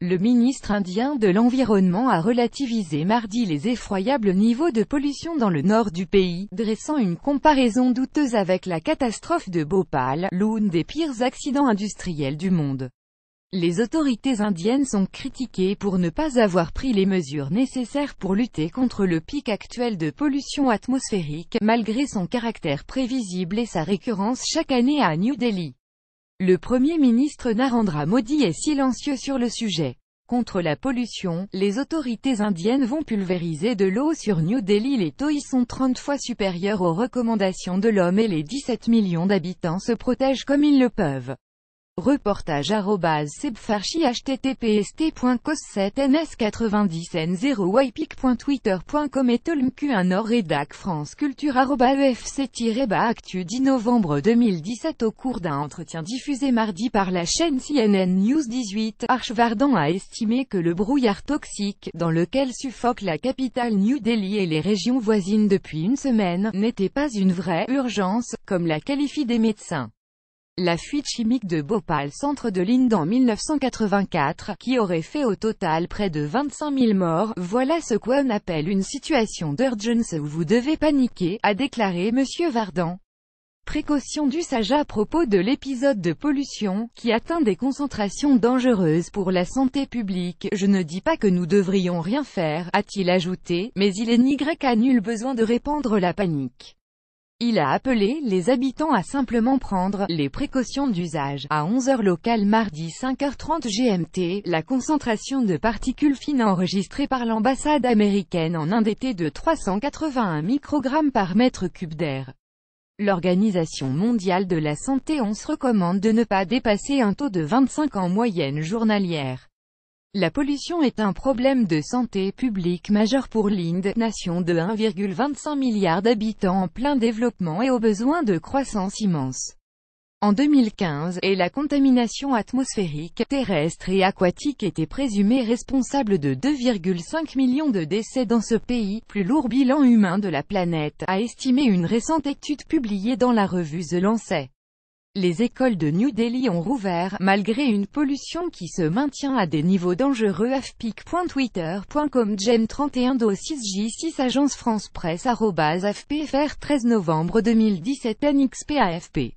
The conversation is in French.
Le ministre indien de l'Environnement a relativisé mardi les effroyables niveaux de pollution dans le nord du pays, dressant une comparaison douteuse avec la catastrophe de Bhopal, l'un des pires accidents industriels du monde. Les autorités indiennes sont critiquées pour ne pas avoir pris les mesures nécessaires pour lutter contre le pic actuel de pollution atmosphérique, malgré son caractère prévisible et sa récurrence chaque année à New Delhi. Le Premier ministre Narendra Modi est silencieux sur le sujet. Contre la pollution, les autorités indiennes vont pulvériser de l'eau sur New Delhi. Les taux y sont 30 fois supérieurs aux recommandations de l'OMS et les 17 millions d'habitants se protègent comme ils le peuvent. Reportage @sebfarchi https://cos7ns90n0ypic.twitter.com et tolmq1 nord rédac France Culture @efc-actu 10 novembre 2017. Au cours d'un entretien diffusé mardi par la chaîne CNN News 18, Harsh Vardhan a estimé que le brouillard toxique, dans lequel suffoque la capitale New Delhi et les régions voisines depuis une semaine, n'était pas une vraie « urgence », comme la qualifient des médecins. La fuite chimique de Bhopal, centre de l'Inde en 1984, qui aurait fait au total près de 25 000 morts, voilà ce qu'on appelle une situation d'urgence où vous devez paniquer, a déclaré M. Vardhan. Précaution d'usage à propos de l'épisode de pollution, qui atteint des concentrations dangereuses pour la santé publique. Je ne dis pas que nous devrions rien faire, a-t-il ajouté, mais il n'y a nul besoin de répandre la panique. Il a appelé les habitants à simplement prendre les précautions d'usage. À 11h locale mardi 5h30 GMT, la concentration de particules fines enregistrée par l'ambassade américaine en Inde était de 381 microgrammes par mètre cube d'air. L'Organisation mondiale de la santé recommande de ne pas dépasser un taux de 25 en moyenne journalière. La pollution est un problème de santé publique majeur pour l'Inde, nation de 1,25 milliard d'habitants en plein développement et aux besoins de croissance immense. En 2015, et la contamination atmosphérique, terrestre et aquatique était présumée responsable de 2,5 millions de décès dans ce pays, plus lourd bilan humain de la planète, a estimé une récente étude publiée dans la revue The Lancet. Les écoles de New Delhi ont rouvert, malgré une pollution qui se maintient à des niveaux dangereux. afpic.twitter.com Gem 31 6J6 Agence France Presse @AFPFR 13 novembre 2017 NXP AFP